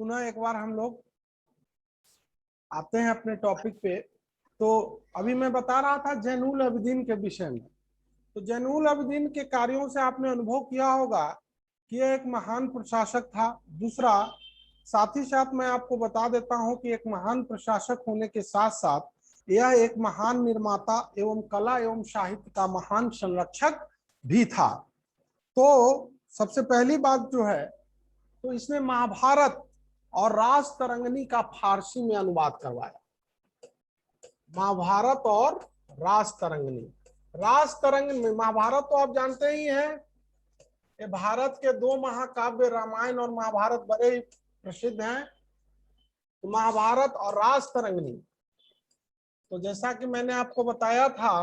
पुनः एक बार हम लोग आते हैं अपने टॉपिक पे। तो अभी मैं बता रहा था जैनुल अबदीन के विषय में। तो जैनुल अबदीन के कार्यों से आपने अनुभव किया होगा कि यह एक महान प्रशासक था। दूसरा, साथ ही साथ मैं आपको बता देता हूं कि एक महान प्रशासक होने के साथ साथ यह एक महान निर्माता एवं कला एवं साहित्य का महान संरक्षक भी था। तो सबसे पहली बात जो है, तो इसने महाभारत और राजतरंगिणी का फारसी में अनुवाद करवाया। महाभारत और राजतरंगिणी। राजतरंगिणी, महाभारत तो आप जानते ही हैं, ये भारत के दो महाकाव्य रामायण और महाभारत बड़े ही प्रसिद्ध हैं। तो महाभारत और राजतरंगिणी, तो जैसा कि मैंने आपको बताया था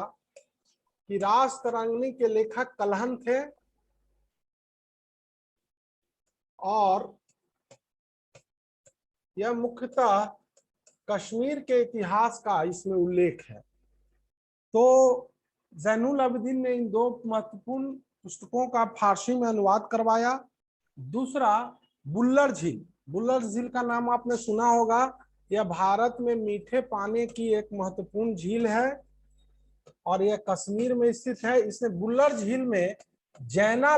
कि राजतरंगिणी के लेखक कलहन थे और यह मुख्यतः कश्मीर के इतिहास का इसमें उल्लेख है। तो जैनुल अबदीन ने इन दो महत्वपूर्ण पुस्तकों का फारसी में अनुवाद करवाया। दूसरा, बुल्लर झील। बुल्लर झील का नाम आपने सुना होगा। यह भारत में मीठे पानी की एक महत्वपूर्ण झील है और यह कश्मीर में स्थित है। इसने बुल्लर झील में जैना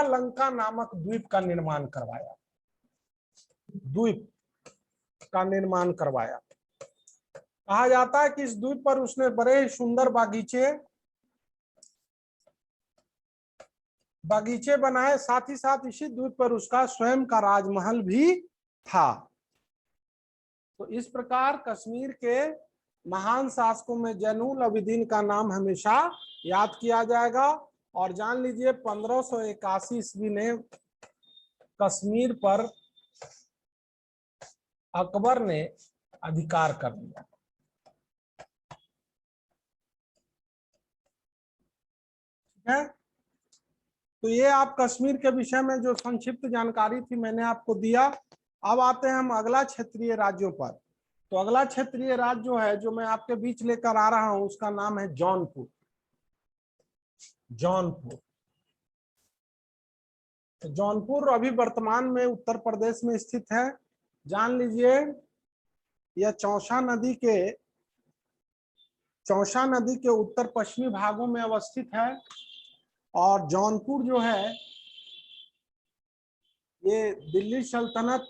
लंका नामक द्वीप का निर्माण करवाया। कहा जाता है कि इस द्वीप पर उसने बड़े सुंदर बगीचे बनाए। साथ ही साथ इसी द्वीप पर उसका स्वयं का राजमहल भी था। तो इस प्रकार कश्मीर के महान शासकों में जैनुल अबदीन का नाम हमेशा याद किया जाएगा। और जान लीजिए 1581 ईस्वी ने कश्मीर पर अकबर ने अधिकार कर लिया। ठीक है, तो ये आप कश्मीर के विषय में जो संक्षिप्त जानकारी थी मैंने आपको दिया। अब आते हैं हम अगला क्षेत्रीय राज्यों पर। तो अगला क्षेत्रीय राज्य जो है, जो मैं आपके बीच लेकर आ रहा हूं, उसका नाम है जौनपुर। तो जौनपुर अभी वर्तमान में उत्तर प्रदेश में स्थित है। जान लीजिए यह चौसा नदी के उत्तर पश्चिमी भागों में अवस्थित है। और जौनपुर जो है ये दिल्ली सल्तनत।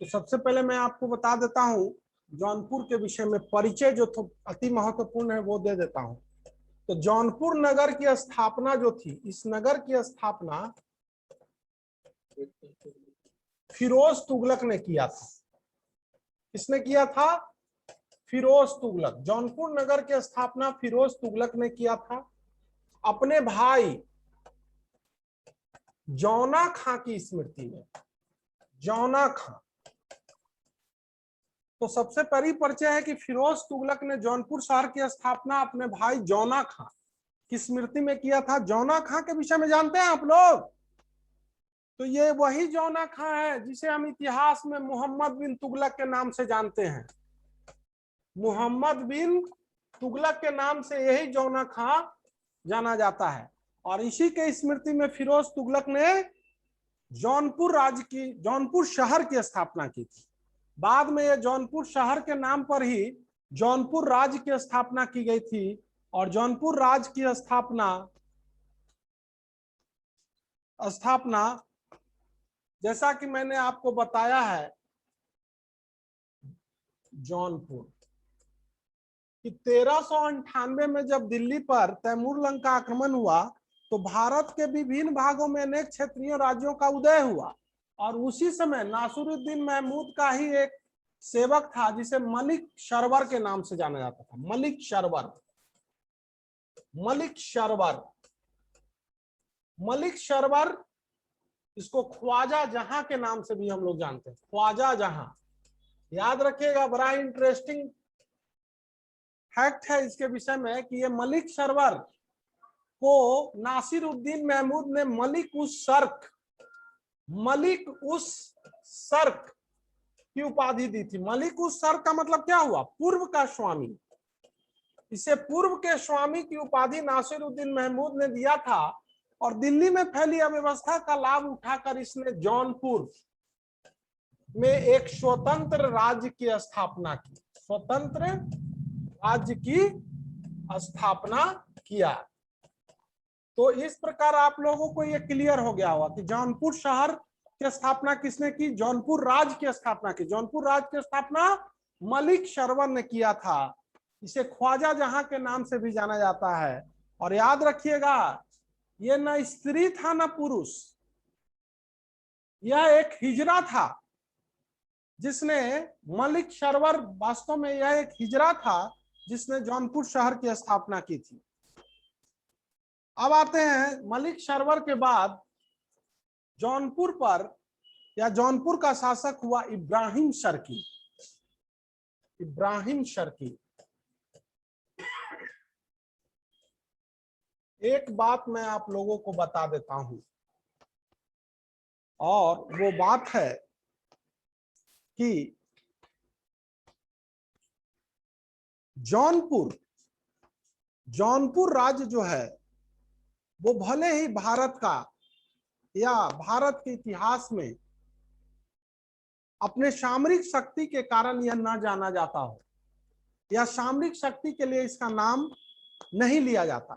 तो सबसे पहले मैं आपको बता देता हूं जौनपुर के विषय में परिचय जो अति महत्वपूर्ण है वो दे देता हूं। तो जौनपुर नगर की स्थापना जो थी, इस नगर की स्थापना फिरोज तुगलक ने किया था। किसने किया था? फिरोज तुगलक। जौनपुर नगर की स्थापना फिरोज तुगलक ने किया था अपने भाई जौना खां की स्मृति में। जौना खां, तो सबसे पहली परिचय है कि फिरोज तुगलक ने जौनपुर शहर की स्थापना अपने भाई जौना खां की स्मृति में किया था। जौना खां के विषय में जानते हैं आप लोग? तो ये वही जौना खां है जिसे हम इतिहास में मोहम्मद बिन तुगलक के नाम से जानते हैं। मोहम्मद बिन तुगलक के नाम से यही जौना खां जाना जाता है। और इसी के स्मृति में फिरोज तुगलक ने जौनपुर शहर की स्थापना की थी। बाद में यह जौनपुर शहर के नाम पर ही जौनपुर राज्य की स्थापना की गई थी। और जौनपुर राज्य की स्थापना जैसा कि मैंने आपको बताया है, जौनपुर कि 1398 में जब दिल्ली पर तैमूर का आक्रमण हुआ तो भारत के विभिन्न भागों में अनेक क्षेत्रीय राज्यों का उदय हुआ। और उसी समय नासिरुद्दीन महमूद का ही एक सेवक था जिसे मलिक शरवर के नाम से जाना जाता था। मलिक शरवर, इसको ख्वाजा जहां के नाम से भी हम लोग जानते हैं। ख्वाजा जहां, याद रखिएगा, बड़ा इंटरेस्टिंग फैक्ट है इसके विषय में कि ये मलिक शरवर को नासिरुद्दीन महमूद ने मलिक उस सर्क की उपाधि दी थी। मलिक उस सर्क का मतलब क्या हुआ? पूर्व का स्वामी। इसे पूर्व के स्वामी की उपाधि नासिरुद्दीन महमूद ने दिया था और दिल्ली में फैली अव्यवस्था का लाभ उठाकर इसने जौनपुर में एक स्वतंत्र राज्य की स्थापना की, स्वतंत्र राज्य की स्थापना किया। तो इस प्रकार आप लोगों को यह क्लियर हो गया होगा कि जौनपुर शहर की स्थापना किसने की, जौनपुर राज्य की स्थापना की। जौनपुर राज्य की स्थापना मलिक शरवन ने किया था। इसे ख्वाजा जहां के नाम से भी जाना जाता है। और याद रखिएगा, यह न स्त्री था न पुरुष, यह एक हिजरा था जिसने, मलिक शरवर वास्तव में यह एक हिजरा था जिसने जौनपुर शहर की स्थापना की थी। अब आते हैं, मलिक शरवर के बाद जौनपुर पर या जौनपुर का शासक हुआ इब्राहिम शर्की। इब्राहिम शर्की। एक बात मैं आप लोगों को बता देता हूं, और वो बात है कि जौनपुर राज्य जो है वो भले ही भारत का या भारत के इतिहास में अपने सामरिक शक्ति के कारण यह न जाना जाता हो, या सामरिक शक्ति के लिए इसका नाम नहीं लिया जाता,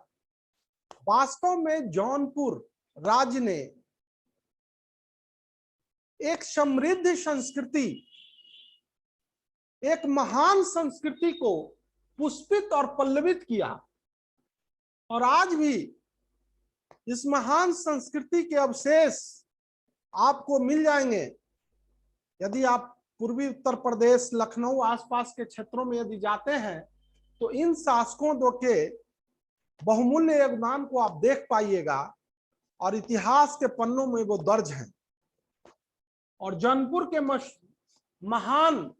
वास्तव में जौनपुर राज्य ने एक समृद्ध संस्कृति, एक महान संस्कृति को पुष्पित और पल्लवित किया। और आज भी इस महान संस्कृति के अवशेष आपको मिल जाएंगे। यदि आप पूर्वी उत्तर प्रदेश, लखनऊ आसपास के क्षेत्रों में यदि जाते हैं तो इन शासकों दो के बहुमूल्य योगदान को आप देख पाइएगा, और इतिहास के पन्नों में वो दर्ज हैं। और जौनपुर के महान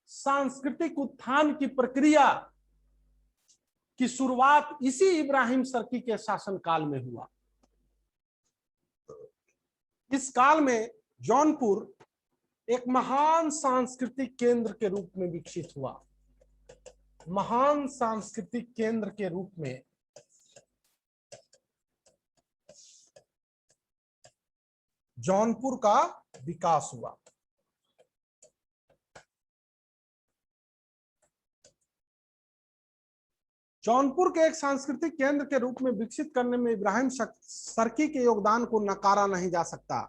सांस्कृतिक उत्थान की प्रक्रिया की शुरुआत इसी इब्राहिम शर्की के शासनकाल में हुआ। इस काल में जौनपुर एक महान सांस्कृतिक केंद्र के रूप में विकसित हुआ। महान सांस्कृतिक केंद्र के रूप में जौनपुर का विकास हुआ। जौनपुर के एक सांस्कृतिक केंद्र के रूप में विकसित करने में इब्राहिम शर्की के योगदान को नकारा नहीं जा सकता।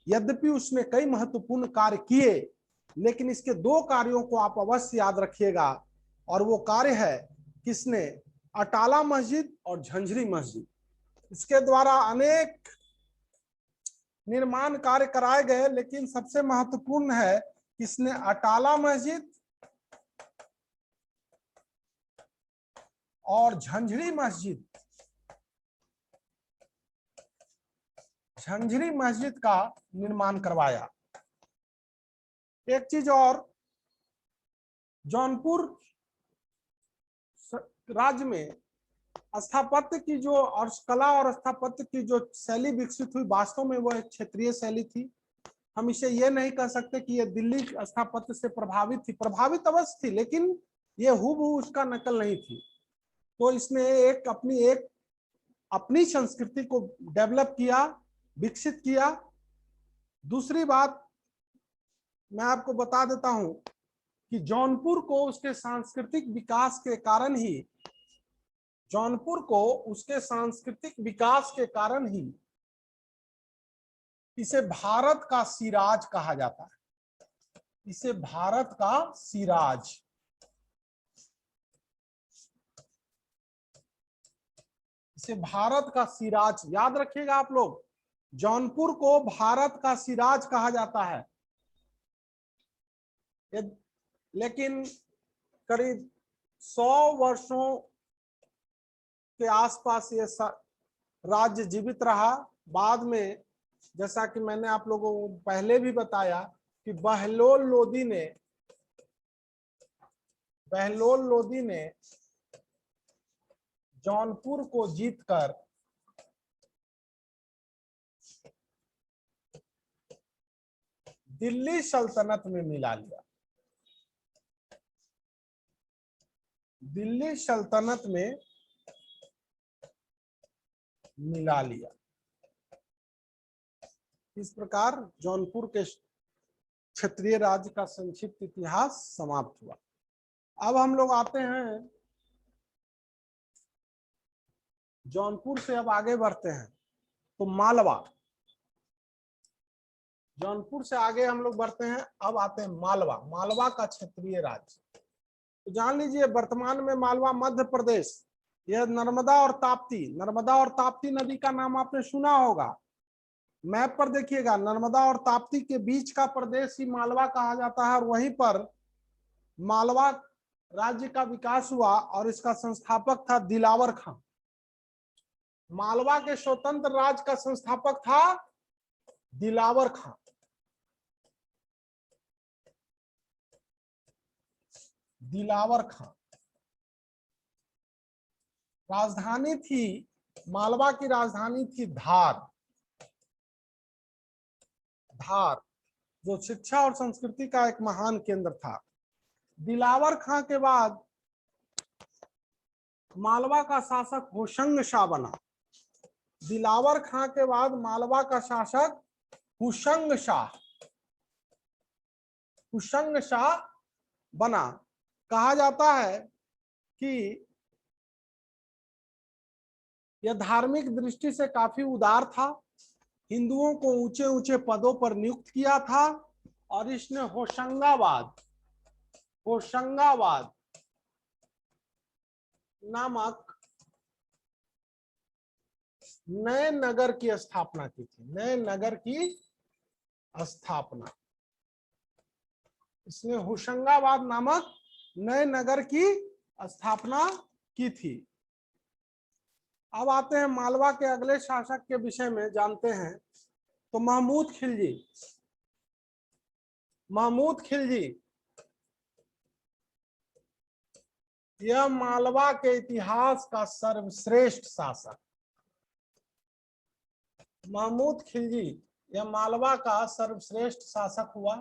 यद्यपि उसने कई महत्वपूर्ण कार्य किए, लेकिन इसके दो कार्यों को आप अवश्य याद रखिएगा, और वो कार्य है किसने, अटाला मस्जिद और झंझरी मस्जिद। इसके द्वारा अनेक निर्माण कार्य कराए गए, लेकिन सबसे महत्वपूर्ण है किसने, अटाला मस्जिद और झंझरी मस्जिद। झंझरी मस्जिद का निर्माण करवाया। एक चीज और, जौनपुर राज्य में स्थापत्य की जो और कला और स्थापत्य की जो शैली विकसित हुई, वास्तव में वह एक क्षेत्रीय शैली थी। हम इसे यह नहीं कह सकते कि यह दिल्ली स्थापत्य से प्रभावित थी, प्रभावित अवश्य थी, लेकिन यह हूबहू उसका नकल नहीं थी। तो इसने एक अपनी संस्कृति को डेवलप किया, विकसित किया। दूसरी बात मैं आपको बता देता हूं कि जौनपुर को उसके सांस्कृतिक विकास के कारण ही, जौनपुर को उसके सांस्कृतिक विकास के कारण ही इसे भारत का सिराज कहा जाता है। इसे भारत का सिराज, इसे भारत का सिराज याद रखिएगा आप लोग। जौनपुर को भारत का सिराज कहा जाता है। लेकिन करीब 100 वर्षों के आसपास ये राज्य जीवित रहा। बाद में, जैसा कि मैंने आप लोगों को पहले भी बताया, कि बहलोल लोदी ने जौनपुर को जीतकर दिल्ली सल्तनत में मिला लिया। दिल्ली सल्तनत में मिला लिया। इस प्रकार जौनपुर के क्षत्रिय राज्य का संक्षिप्त इतिहास समाप्त हुआ। अब हम लोग आते हैं जौनपुर से, अब आगे बढ़ते हैं तो मालवा। जौनपुर से आगे हम लोग बढ़ते हैं, अब आते हैं मालवा, मालवा का क्षत्रिय राज्य। तो जान लीजिए वर्तमान में मालवा मध्य प्रदेश, यह नर्मदा और ताप्ती नदी का नाम आपने सुना होगा। मैप पर देखिएगा, नर्मदा और ताप्ती के बीच का प्रदेश ही मालवा कहा जाता है और वहीं पर मालवा राज्य का विकास हुआ और इसका संस्थापक था दिलावर खां। मालवा के स्वतंत्र राज्य का संस्थापक था दिलावर खां। दिलावर खां। राजधानी थी, मालवा की राजधानी थी धार। धार जो शिक्षा और संस्कृति का एक महान केंद्र था। दिलावर खां के बाद मालवा का शासक होशंग शाह बना। दिलावर खां के बाद मालवा का शासक हुशंग शाह बना। कहा जाता है कि यह धार्मिक दृष्टि से काफी उदार था, हिंदुओं को ऊंचे ऊंचे पदों पर नियुक्त किया था और इसने होशंगाबाद नामक नए नगर की स्थापना की थी। नए नगर की स्थापना इसने होशंगाबाद नामक नए नगर की स्थापना की थी। अब आते हैं मालवा के अगले शासक के विषय में जानते हैं तो महमूद खिलजी। यह मालवा के इतिहास का सर्वश्रेष्ठ शासक। महमूद खिलजी यह मालवा का सर्वश्रेष्ठ शासक हुआ।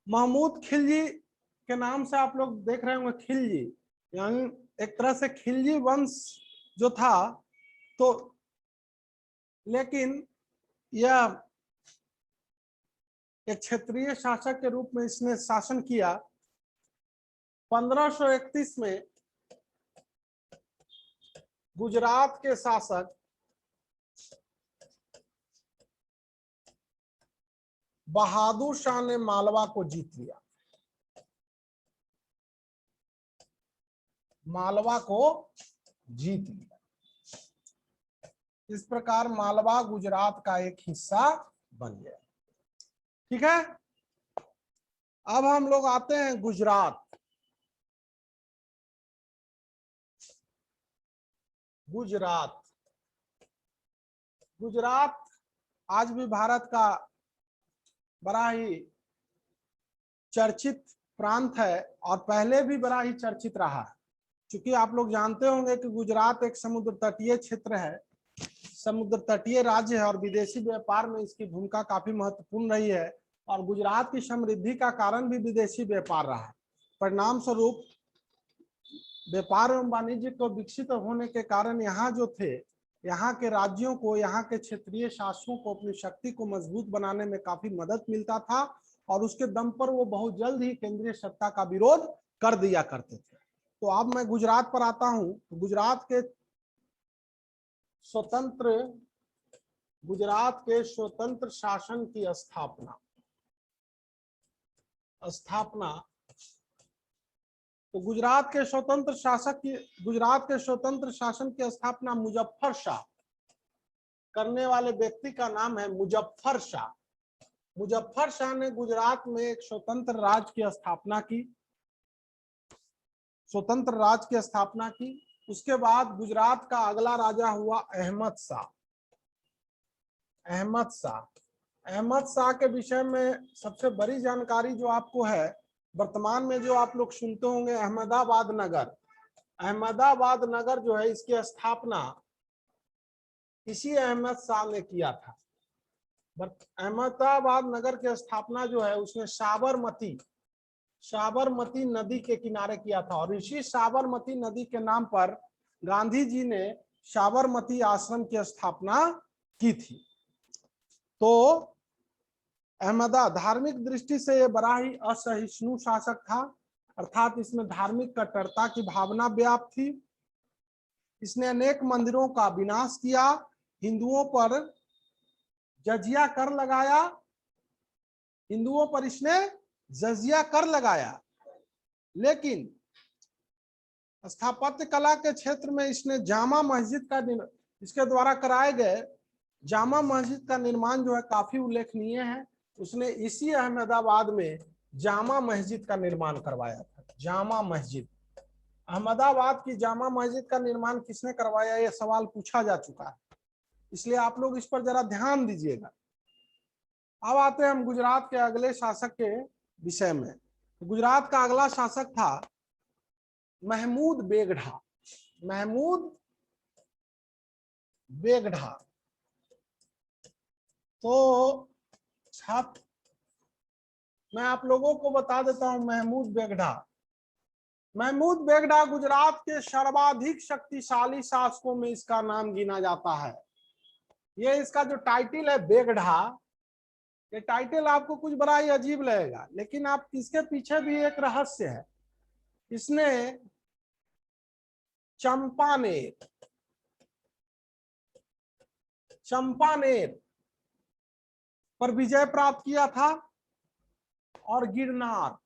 महमूद खिलजी के नाम से आप लोग देख रहे होंगे खिलजी, यानी एक तरह से खिलजी वंश जो था। तो लेकिन यह एक क्षेत्रीय शासक के रूप में इसने शासन किया। 1531 में गुजरात के शासक बहादुर शाह ने मालवा को जीत लिया। मालवा को जीत लिया। इस प्रकार मालवा गुजरात का एक हिस्सा बन गया। ठीक है, अब हम लोग आते हैं गुजरात। गुजरात आज भी भारत का बड़ा ही चर्चित प्रांत है और पहले भी बड़ा ही चर्चित रहा है। क्योंकि आप लोग जानते होंगे कि गुजरात एक समुद्र तटीय क्षेत्र है, समुद्र तटीय राज्य है और विदेशी व्यापार में इसकी भूमिका काफी महत्वपूर्ण रही है और गुजरात की समृद्धि का कारण भी विदेशी व्यापार रहा है। परिणाम स्वरूप व्यापार एवं वाणिज्य को विकसित होने के कारण यहाँ जो थे, यहाँ के राज्यों को, यहाँ के क्षेत्रीय शासकों को अपनी शक्ति को मजबूत बनाने में काफी मदद मिलता था और उसके दम पर वो बहुत जल्द ही केंद्रीय सत्ता का विरोध कर दिया करते थे। तो अब मैं गुजरात पर आता हूं। तो गुजरात के स्वतंत्र शासन की स्थापना तो गुजरात के स्वतंत्र शासन की स्थापना मुजफ्फर शाह करने वाले व्यक्ति का नाम है मुजफ्फर शाह। मुजफ्फर शाह ने गुजरात में एक स्वतंत्र राज्य की स्थापना की। उसके बाद गुजरात का अगला राजा हुआ अहमद शाह के विषय में सबसे बड़ी जानकारी जो आपको है, वर्तमान में जो आप लोग सुनते होंगे अहमदाबाद नगर जो है, इसकी स्थापना इसी अहमद शाह ने किया था। अहमदाबाद नगर की स्थापना जो है उसने साबरमती नदी के किनारे किया था और इसी साबरमती नदी के नाम पर गांधी जी ने साबरमती आश्रम की स्थापना की थी। तो अहमदा धार्मिक दृष्टि से यह बड़ा ही असहिष्णु शासक था, अर्थात इसमें धार्मिक कट्टरता की भावना व्याप्त थी। इसने अनेक मंदिरों का विनाश किया, हिंदुओं पर जजिया कर लगाया, हिंदुओं पर इसने जजिया कर लगाया। लेकिन स्थापत्य कला के क्षेत्र में इसने जामा मस्जिद का इसके द्वारा कराए गए जामा मस्जिद का निर्माण जो है काफी उल्लेखनीय है। उसने इसी अहमदाबाद में जामा मस्जिद का निर्माण करवाया था। जामा मस्जिद, अहमदाबाद की जामा मस्जिद का निर्माण किसने करवाया, यह सवाल पूछा जा चुका है, इसलिए आप लोग इस पर जरा ध्यान दीजिएगा। अब आते हैं हम गुजरात के अगले शासक के विषय में। गुजरात का अगला शासक था महमूद बेगढ़ा। महमूद बेगढ़ा। तो छात्र मैं आप लोगों को बता देता हूं, महमूद बेगढ़ा। महमूद बेगढ़ा गुजरात के सर्वाधिक शक्तिशाली शासकों में इसका नाम गिना जाता है। ये इसका जो टाइटल है बेगढ़ा, ये टाइटल आपको कुछ बड़ा ही अजीब लगेगा, लेकिन आप इसके पीछे भी एक रहस्य है। इसने चंपानेर पर विजय प्राप्त किया था और गिरनार,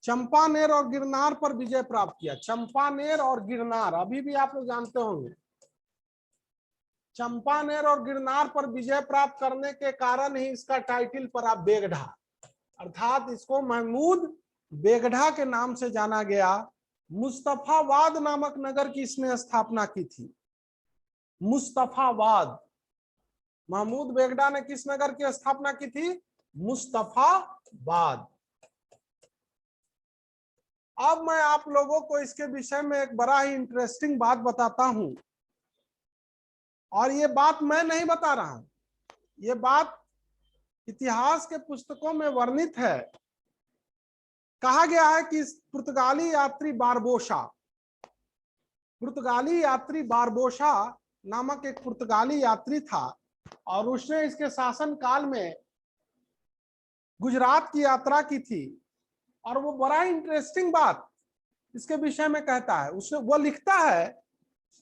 चंपानेर और गिरनार पर विजय प्राप्त किया। चंपानेर और गिरनार अभी भी आप लोग जानते होंगे। चंपानेर और गिरनार पर विजय प्राप्त करने के कारण ही इसका टाइटल पड़ा बेगढ़ा, अर्थात इसको महमूद बेगढ़ा के नाम से जाना गया। मुस्तफाबाद नामक नगर की इसने स्थापना की थी। मुस्तफाबाद, महमूद बेगढ़ा ने किस नगर की स्थापना की थी? मुस्तफाबाद। अब मैं आप लोगों को इसके विषय में एक बड़ा ही इंटरेस्टिंग बात बताता हूं, और ये बात मैं नहीं बता रहा हूं, ये बात इतिहास के पुस्तकों में वर्णित है। कहा गया है कि पुर्तगाली यात्री बारबोसा नामक एक पुर्तगाली यात्री था, और उसने इसके शासन काल में गुजरात की यात्रा की थी। और वो बड़ा इंटरेस्टिंग बात इसके विषय में कहता है। उसने वो लिखता है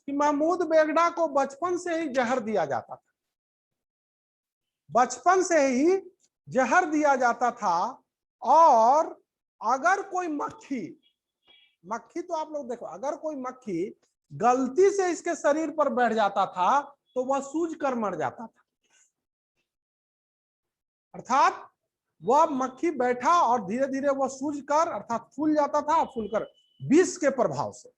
कि महमूद बेगढ़ा को बचपन से ही जहर दिया जाता था। बचपन से ही जहर दिया जाता था, और अगर कोई मक्खी तो आप लोग देखो, अगर कोई मक्खी गलती से इसके शरीर पर बैठ जाता था तो वह सूज कर मर जाता था। अर्थात वह मक्खी बैठा और धीरे धीरे वह सूज कर अर्थात फूल जाता था, फूलकर विष के प्रभाव से।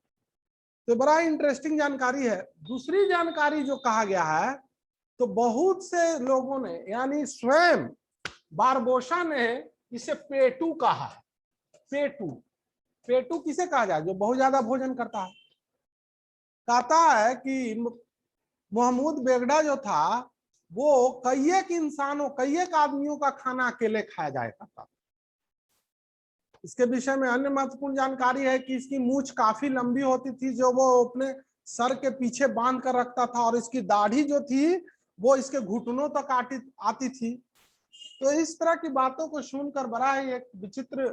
तो बड़ा इंटरेस्टिंग जानकारी है। दूसरी जानकारी जो कहा गया है, तो बहुत से लोगों ने यानी स्वयं बारबोसा ने इसे पेटू कहा है। पेटू किसे कहा जाए? जो बहुत ज्यादा भोजन करता है। कहता है कि महमूद बेगढ़ा जो था वो कई एक आदमियों का खाना अकेले खाया जाया करता था। इसके विषय में अन्य महत्वपूर्ण जानकारी है कि इसकी मूंछ काफी लंबी होती थी, जो वो अपने सर के पीछे बांध कर रखता था, और इसकी दाढ़ी जो थी वो इसके घुटनों तक आती थी। तो इस तरह की बातों को सुनकर बड़ा ही एक विचित्र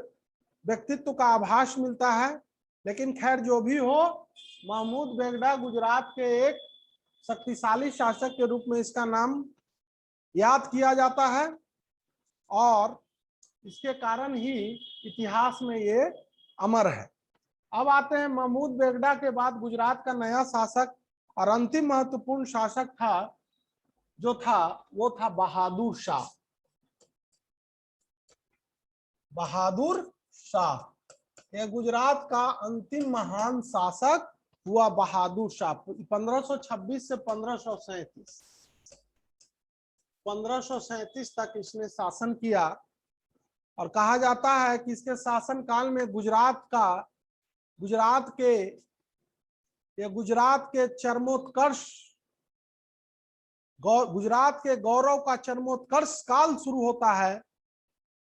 व्यक्तित्व का आभास मिलता है। लेकिन खैर जो भी हो, महमूद बेगढ़ा गुजरात के एक शक्तिशाली शासक के रूप में इसका नाम याद किया जाता है, और इसके कारण ही इतिहास में ये अमर है। अब आते हैं महमूद बेगढ़ा के बाद गुजरात का नया शासक और अंतिम महत्वपूर्ण शासक वो था बहादुर शाह। बहादुर शाह, ये गुजरात का अंतिम महान शासक हुआ बहादुर शाह। 1526 से 1537 तक इसने शासन किया, और कहा जाता है कि इसके शासन काल में गुजरात के गौरव का चरमोत्कर्ष काल शुरू होता है,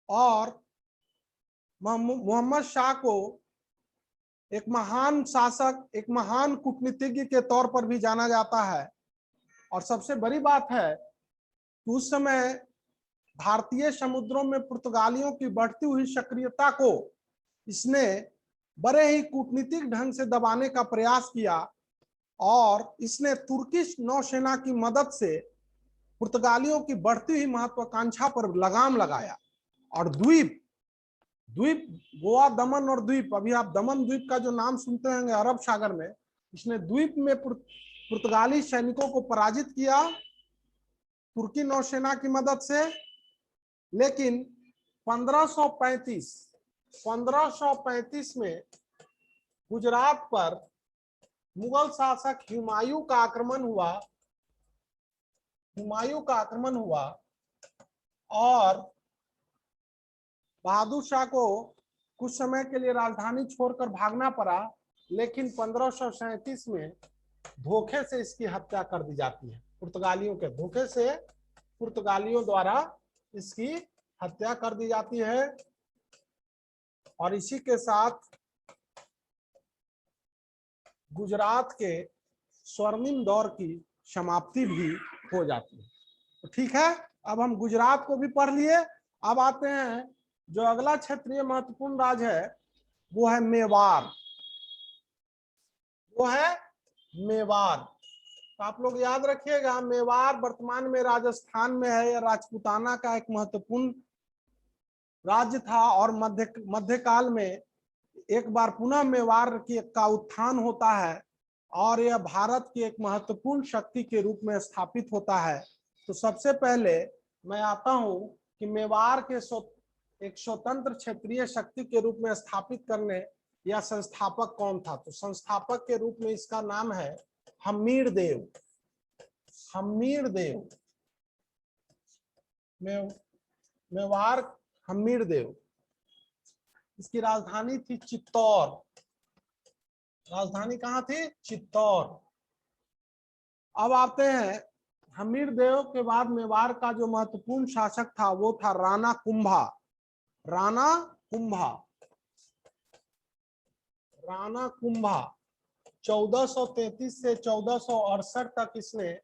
और मोहम्मद शाह को एक महान शासक, एक महान कूटनीतिज्ञ के तौर पर भी जाना जाता है। और सबसे बड़ी बात है कि उस समय भारतीय समुद्रों में पुर्तगालियों की बढ़ती हुई सक्रियता को इसने बड़े ही कूटनीतिक ढंग से दबाने का प्रयास किया और इसने तुर्किश नौसेना की मदद से पुर्तगालियों की बढ़ती हुई महत्वाकांक्षा पर लगाम लगाया। और द्वीप द्वीप गोवा, दमन और द्वीप, अभी आप दमन द्वीप का जो नाम सुनते होंगे अरब सागर में, इसने द्वीप में पुर्तगाली सैनिकों को पराजित किया तुर्की नौसेना की मदद से। लेकिन 1535 में गुजरात पर मुगल शासक हुमायूं का आक्रमण हुआ और बहादुर शाह को कुछ समय के लिए राजधानी छोड़कर भागना पड़ा। लेकिन 1537 में धोखे से इसकी हत्या कर दी जाती है। पुर्तगालियों के धोखे से पुर्तगालियों द्वारा इसकी हत्या कर दी जाती है और इसी के साथ गुजरात के स्वर्णिम दौर की समाप्ति भी हो जाती है। तो ठीक है, अब हम गुजरात को भी पढ़ लिए। अब आते हैं जो अगला क्षेत्रीय महत्वपूर्ण राज्य है वो है मेवाड़। तो आप लोग याद रखिएगा, मेवाड़ वर्तमान में राजस्थान में है। यह राजपूताना का एक महत्वपूर्ण राज्य था और मध्यकाल में एक बार पुनः मेवाड़ का उत्थान होता है और यह भारत की एक महत्वपूर्ण शक्ति के रूप में स्थापित होता है। तो सबसे पहले मैं आता हूं कि मेवाड़ के एक स्वतंत्र क्षेत्रीय शक्ति के रूप में स्थापित करने या संस्थापक कौन था। तो संस्थापक के रूप में इसका नाम है हम्मीर देव। मेवाड़ हम्मीर देव। इसकी राजधानी थी चित्तौड़। राजधानी कहाँ थी? चित्तौड़। अब आते हैं हम्मीर देव के बाद मेवाड़ का जो महत्वपूर्ण शासक था वो था राणा कुंभा। राणा कुंभा 1433 से 1468 तक इसने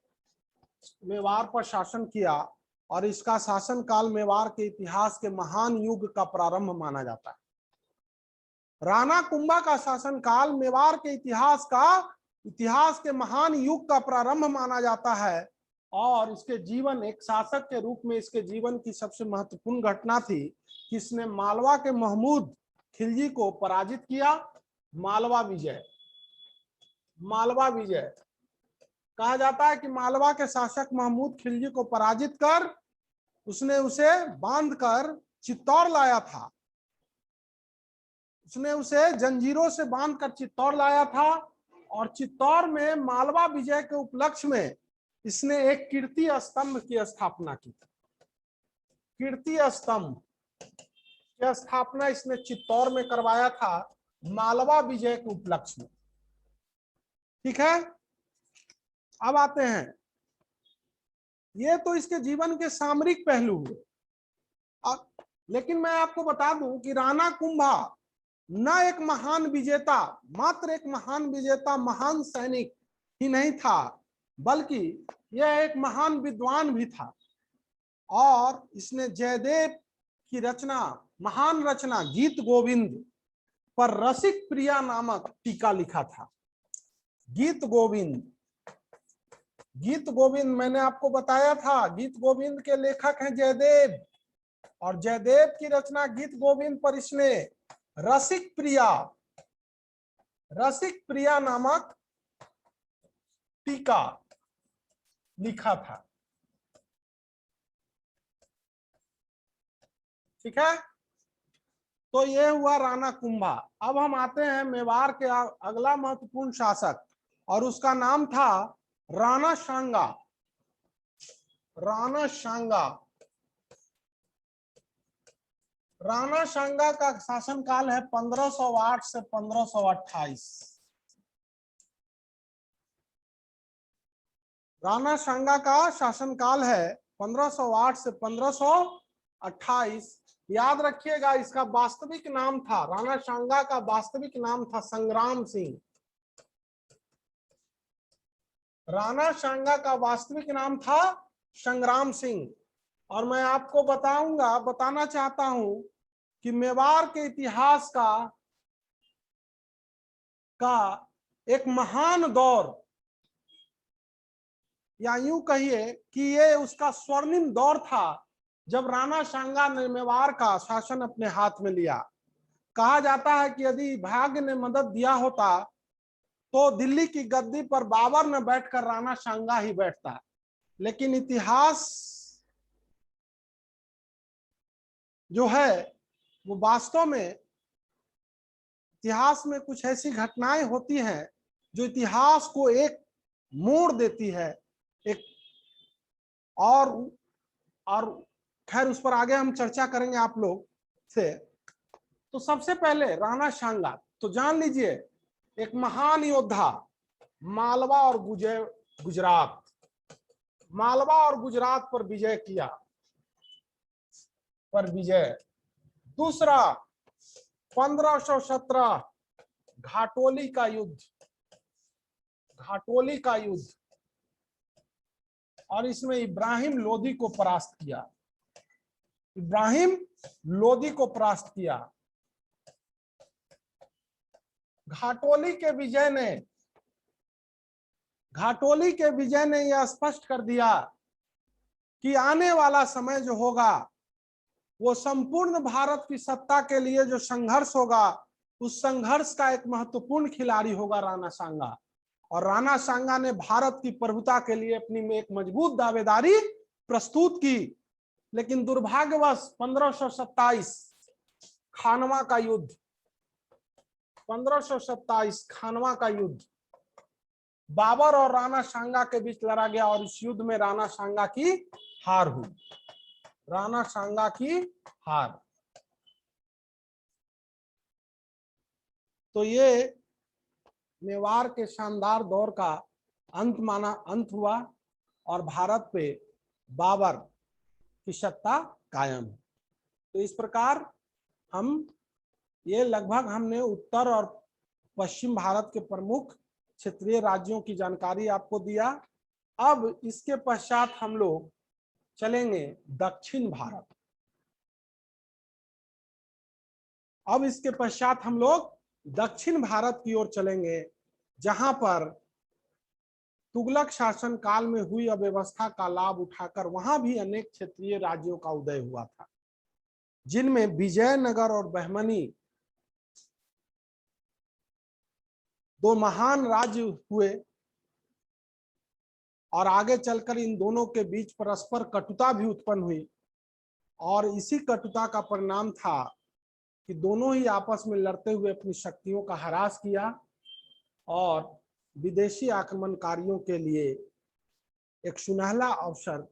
मेवाड़ पर शासन किया और इसका शासन काल मेवाड़ के इतिहास के महान युग का प्रारंभ माना जाता है। राणा कुंभा का शासन काल मेवाड़ के इतिहास के महान युग का प्रारंभ माना जाता है और इसके जीवन, एक शासक के रूप में इसके जीवन की सबसे महत्वपूर्ण घटना थी कि इसने मालवा के महमूद खिलजी को पराजित किया। मालवा विजय कहा जाता है कि मालवा के शासक महमूद खिलजी को पराजित कर उसने उसे बांधकर चित्तौड़ लाया था। उसने उसे जंजीरों से बांधकर चित्तौड़ लाया था और चित्तौड़ में मालवा विजय के उपलक्ष्य में इसने एक कीर्ति स्तंभ की स्थापना की। कीर्ति स्तंभ की स्थापना इसने चित्तौड़ में करवाया था मालवा विजय के उपलक्ष्य में। ठीक है, अब आते हैं, ये तो इसके जीवन के सामरिक पहलू हुए। लेकिन मैं आपको बता दूं कि राणा कुंभा न एक महान विजेता, मात्र एक महान विजेता, महान सैनिक ही नहीं था, बल्कि यह एक महान विद्वान भी था और इसने जयदेव की रचना, महान रचना गीत गोविंद पर रसिक प्रिया नामक टीका लिखा था। गीत गोविंद मैंने आपको बताया था, गीत गोविंद के लेखक हैं जयदेव और जयदेव की रचना गीत गोविंद पर इसने रसिक प्रिया नामक टीका लिखा था। ठीक है, तो ये हुआ राणा कुंभा। अब हम आते हैं मेवाड़ के अगला महत्वपूर्ण शासक और उसका नाम था राणा सांगा। राणा सांगा का शासनकाल है 1508 से 1528। राणा सांगा का शासनकाल है 1508 से 1528 याद रखिएगा, इसका वास्तविक नाम था, राणा सांगा का वास्तविक नाम था संग्राम सिंह। राणा सांगा का वास्तविक नाम था संग्राम सिंह। और मैं आपको बताना चाहता हूं कि मेवाड़ के इतिहास का एक महान दौर, या यूं कहिए कि ये उसका स्वर्णिम दौर था जब राणा सांगा ने मेवाड़ का शासन अपने हाथ में लिया। कहा जाता है कि यदि भाग्य ने मदद दिया होता तो दिल्ली की गद्दी पर बाबर न बैठकर राणा सांगा ही बैठता। लेकिन इतिहास जो है वो वास्तव में, इतिहास में कुछ ऐसी घटनाएं होती हैं जो इतिहास को एक मोड़ देती है, एक और खैर उस पर आगे हम चर्चा करेंगे आप लोग से। तो सबसे पहले राणा सांगा तो जान लीजिए, एक महान योद्धा, मालवा और गुजरात, मालवा और गुजरात पर विजय किया, पर विजय। दूसरा 1517 घाटोली का युद्ध, घाटोली का युद्ध, और इसमें इब्राहिम लोदी को परास्त किया, इब्राहिम लोदी को परास्त किया। घाटोली के विजय ने यह स्पष्ट कर दिया कि आने वाला समय जो होगा वो संपूर्ण भारत की सत्ता के लिए जो संघर्ष होगा, उस संघर्ष का एक महत्वपूर्ण खिलाड़ी होगा राणा सांगा। और राणा सांगा ने भारत की प्रभुता के लिए अपनी में एक मजबूत दावेदारी प्रस्तुत की। लेकिन दुर्भाग्यवश 1527 खानवा का युद्ध, 1527 खानवा का युद्ध बाबर और राणा सांगा के बीच लड़ा गया, और इस युद्ध में राणा सांगा की हार हुई, राणा सांगा की हार। तो ये मेवाड़ के शानदार दौर का अंत हुआ और भारत पे बाबर की सत्ता कायम है। तो इस प्रकार लगभग हमने उत्तर और पश्चिम भारत के प्रमुख क्षेत्रीय राज्यों की जानकारी आपको दिया। अब इसके पश्चात हम लोग चलेंगे दक्षिण भारत। अब इसके पश्चात हम लोग दक्षिण भारत की ओर चलेंगे, जहां पर तुगलक शासन काल में हुई अव्यवस्था का लाभ उठाकर वहां भी अनेक क्षेत्रीय राज्यों का उदय हुआ था, जिनमें विजयनगर और बहमनी दो महान राज्य हुए। और आगे चलकर इन दोनों के बीच परस्पर कटुता भी उत्पन्न हुई, और इसी कटुता का परिणाम था कि दोनों ही आपस में लड़ते हुए अपनी शक्तियों का ह्रास किया और विदेशी आक्रमणकारियों के लिए एक सुनहला अवसर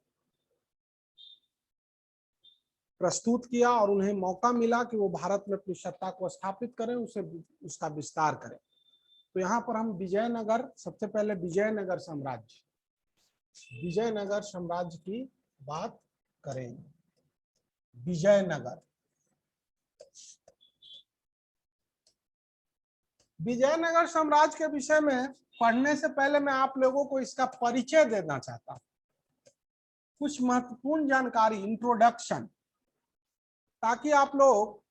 प्रस्तुत किया, और उन्हें मौका मिला कि वो भारत में अपनी सत्ता को स्थापित करें, उसका विस्तार करें। तो यहाँ पर हम विजयनगर, सबसे पहले विजयनगर साम्राज्य की बात करेंगे। विजयनगर साम्राज्य के विषय में पढ़ने से पहले मैं आप लोगों को इसका परिचय देना चाहता हूं, कुछ महत्वपूर्ण जानकारी, इंट्रोडक्शन, ताकि आप लोग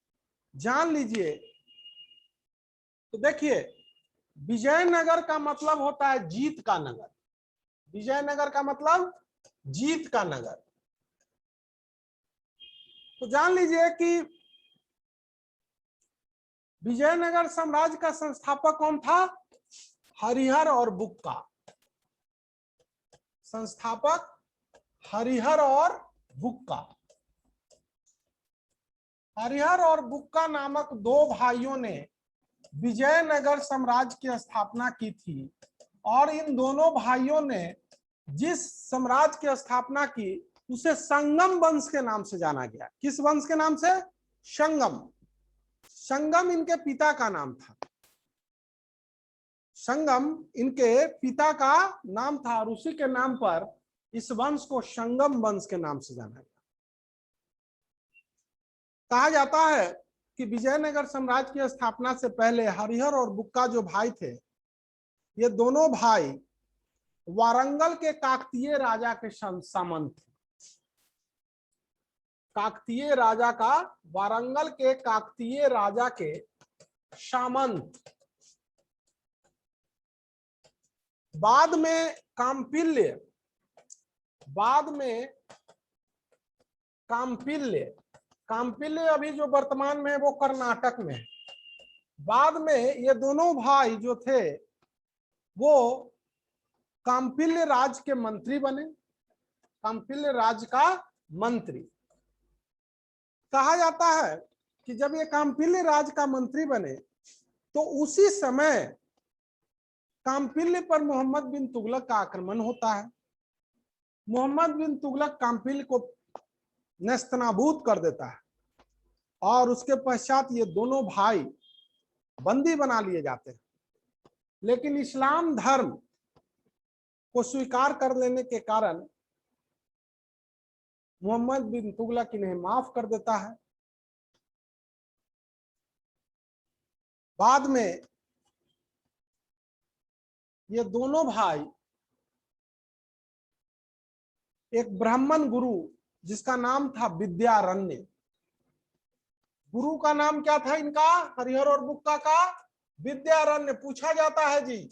जान लीजिए। तो देखिए, विजयनगर का मतलब होता है जीत का नगर। विजयनगर का मतलब जीत का नगर। तो जान लीजिए कि विजयनगर साम्राज्य का संस्थापक कौन था? हरिहर और बुक्का। संस्थापक हरिहर और बुक्का। हरिहर और बुक्का नामक दो भाइयों ने विजयनगर साम्राज्य की स्थापना की थी, और इन दोनों भाइयों ने जिस साम्राज्य की स्थापना की उसे संगम वंश के नाम से जाना गया। किस वंश के नाम से? संगम। संगम इनके पिता का नाम था। संगम इनके पिता का नाम था, और उसी के नाम पर इस वंश को संगम वंश के नाम से जाना गया। कहा जाता है कि विजयनगर साम्राज्य की स्थापना से पहले हरिहर और बुक्का जो भाई थे, ये दोनों भाई वारंगल के काकतीय राजा के सामंत थे। काकतीय राजा का, वारंगल के काकतीय राजा के सामंत। बाद में काम्पिल्य, बाद में काम्पिल्य, काम्पिल्य अभी जो वर्तमान में है वो कर्नाटक में है। बाद में ये दोनों भाई जो थे वो काम्पिल्य राज के मंत्री बने, काम्पिल्य राज का मंत्री। कहा जाता है कि जब ये काम्पिल्य राज का मंत्री बने तो उसी समय काम्पिल्य पर मोहम्मद बिन तुगलक का आक्रमण होता है। मोहम्मद बिन तुगलक काम्पिल्य को नेस्तनाबूद कर देता है और उसके पश्चात ये दोनों भाई बंदी बना लिए जाते हैं। लेकिन इस्लाम धर्म को स्वीकार कर लेने के कारण मोहम्मद बिन तुगलक इन्हें माफ कर देता है। बाद में ये दोनों भाई एक ब्राह्मण गुरु जिसका नाम था विद्यारण्य, गुरु का नाम क्या था इनका, हरिहर और बुक्का का, विद्यारण्य। पूछा जाता है जी,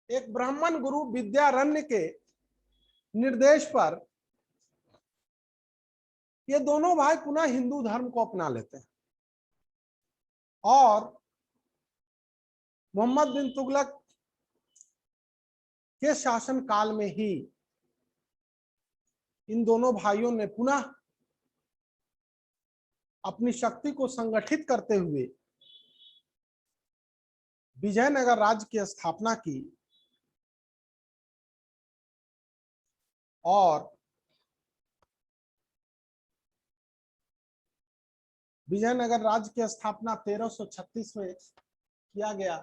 एक ब्राह्मण गुरु विद्यारण्य के निर्देश पर ये दोनों भाई पुनः हिंदू धर्म को अपना लेते हैं और मोहम्मद बिन तुगलक के शासन काल में ही इन दोनों भाइयों ने पुनः अपनी शक्ति को संगठित करते हुए विजयनगर राज्य की स्थापना की और विजयनगर राज्य की स्थापना 1336 में किया गया।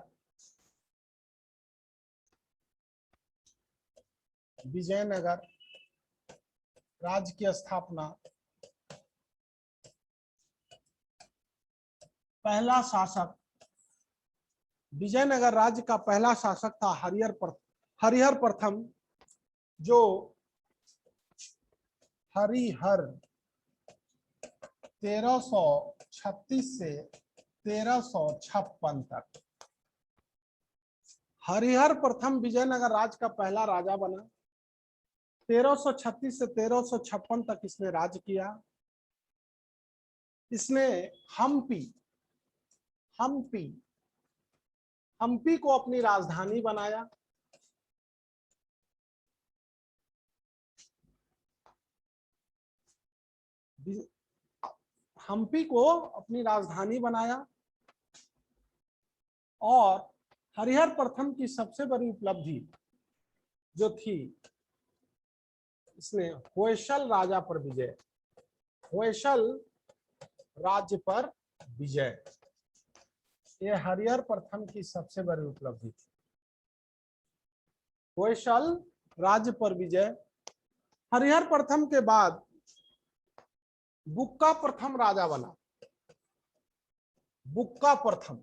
विजयनगर राज्य की स्थापना, पहला शासक, विजयनगर राज्य का पहला शासक था हरिहर प्रथम, जो हरिहर 1336 से 1356 तक। हरिहर प्रथम विजयनगर राज्य का पहला राजा बना। 1336 से 1356 तक इसने राज्य किया। इसने हम्पी को अपनी राजधानी बनाया। हम्पी को अपनी राजधानी बनाया और हरिहर प्रथम की सबसे बड़ी उपलब्धि जो थी, इसने होयसल राजा पर विजय, होयसल राज्य पर विजय, ये हरिहर प्रथम की सबसे बड़ी उपलब्धि थी। होयसल राज्य पर विजय। हरिहर प्रथम के बाद बुक्का प्रथम राजा बना। बुक्का प्रथम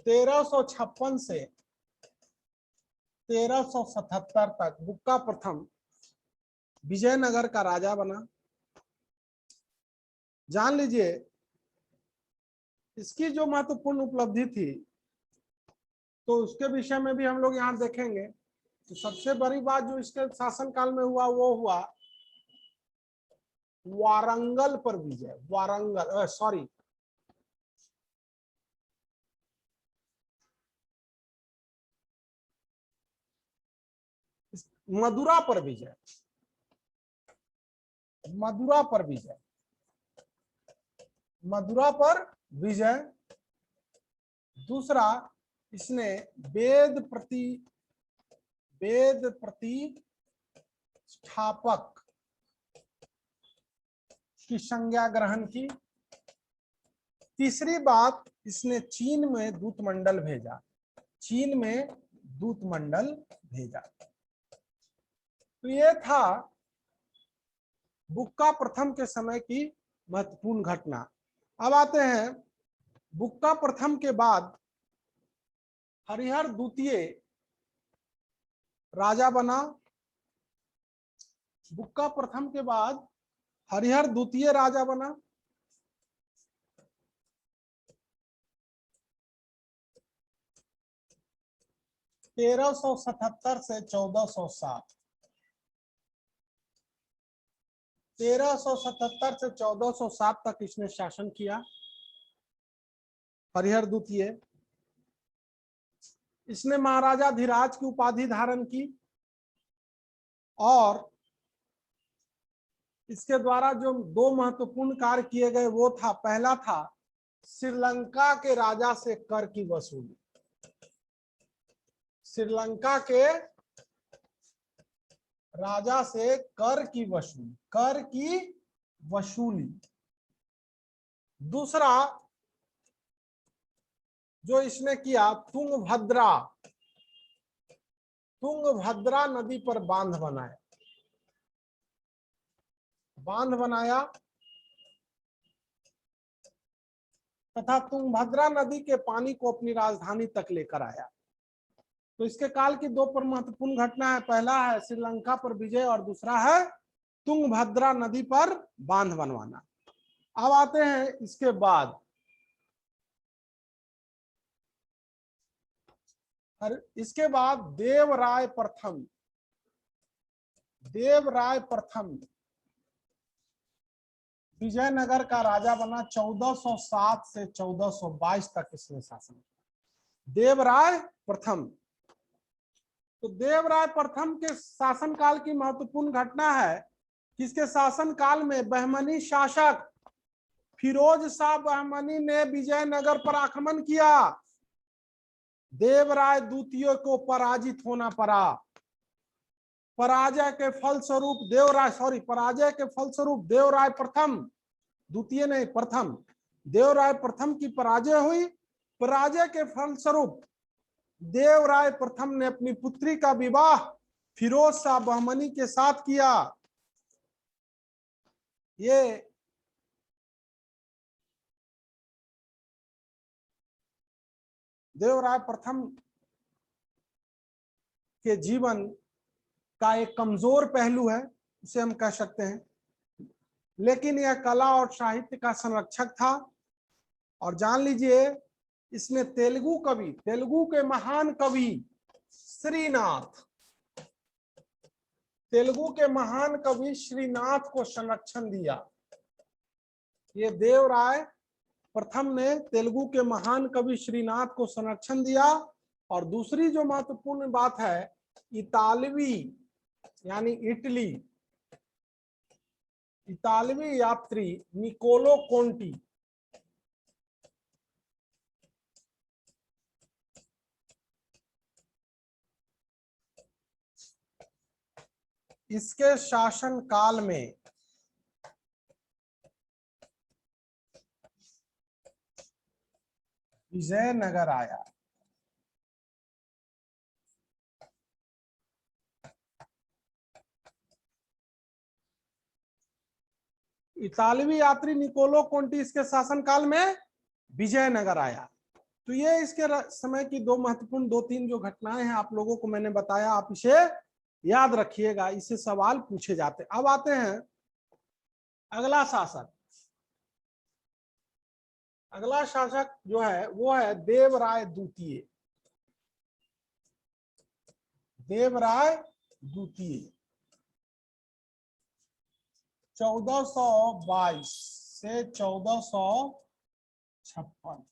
1356 से 1377 तक बुक्का प्रथम विजयनगर का राजा बना। जान लीजिए इसकी जो महत्वपूर्ण उपलब्धि थी तो उसके विषय में भी हम लोग यहाँ देखेंगे। तो सबसे बड़ी बात जो इसके शासनकाल में हुआ वो हुआ वारंगल पर विजय। वारंगल सॉरी मदुरा पर विजय, मदुरा पर विजय, मदुरा पर विजय। दूसरा, इसने वेद प्रतिष्ठापक की संज्ञा ग्रहण की। तीसरी बात, इसने चीन में दूतमंडल भेजा, चीन में दूतमंडल भेजा। तो ये था बुक्का प्रथम के समय की महत्वपूर्ण घटना। अब आते हैं बुक्का प्रथम के बाद हरिहर द्वितीय राजा बना। बुक्का प्रथम के बाद हरिहर द्वितीय राजा बना। तेरह सौ 77 से 1407। 1377 से 1407 तक इसने शासन किया हरिहर द्वितीय। इसने महाराजा धीराज की उपाधि धारण की और इसके द्वारा जो दो महत्वपूर्ण कार्य किए गए वो था, पहला था श्रीलंका के राजा से कर की वसूली। श्रीलंका के राजा से कर की वसूली, कर की वसूली। दूसरा जो इसने किया, तुंगभद्रा नदी पर बांध बनाया। बांध बनाया तथा तुंगभद्रा नदी के पानी को अपनी राजधानी तक लेकर आया। तो इसके काल की दो महत्वपूर्ण घटना है, पहला है श्रीलंका पर विजय और दूसरा है तुंगभद्रा नदी पर बांध बनवाना। अब आते हैं इसके बाद देवराय प्रथम विजयनगर का राजा बना। 1407 से 1422 तक इसने शासन किया। देवराय प्रथम। तो देवराय प्रथम के शासनकाल की महत्वपूर्ण घटना है कि इसके शासनकाल में बहमनी शासक फिरोज शाह बहमनी ने विजयनगर पर आक्रमण किया। देवराय द्वितीय को पराजित होना पड़ा। पराजय के फलस्वरूप देवराय प्रथम, द्वितीय नहीं प्रथम, देवराय प्रथम की पराजय हुई। पराजय के फलस्वरूप देवराय प्रथम ने अपनी पुत्री का विवाह फिरोज शाह बहमनी के साथ किया। ये देवराय प्रथम के जीवन का एक कमजोर पहलू है, उसे हम कह सकते हैं, लेकिन यह कला और साहित्य का संरक्षक था। और जान लीजिए इसने तेलुगु के महान कवि श्रीनाथ को संरक्षण दिया। ये देवराय प्रथम ने तेलुगु के महान कवि श्रीनाथ को संरक्षण दिया। और दूसरी जो महत्वपूर्ण बात है, इतालवी यात्री निकोलो कोंटी, इसके शासन काल में विजयनगर आया। इतालवी यात्री निकोलो कोंटी इसके शासनकाल में विजयनगर आया। तो ये इसके समय की दो महत्वपूर्ण 2-3 जो घटनाएं हैं आप लोगों को मैंने बताया, आप इसे याद रखिएगा, इससे सवाल पूछे जाते। अब आते हैं अगला शासक। अगला शासक जो है वो है देवराय द्वितीय। 1422 से 1456।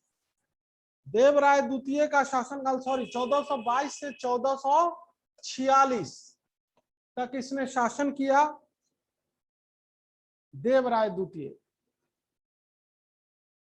देवराय द्वितीय का शासनकाल 1422 से 1446 तक इसने शासन किया। देवराय द्वितीय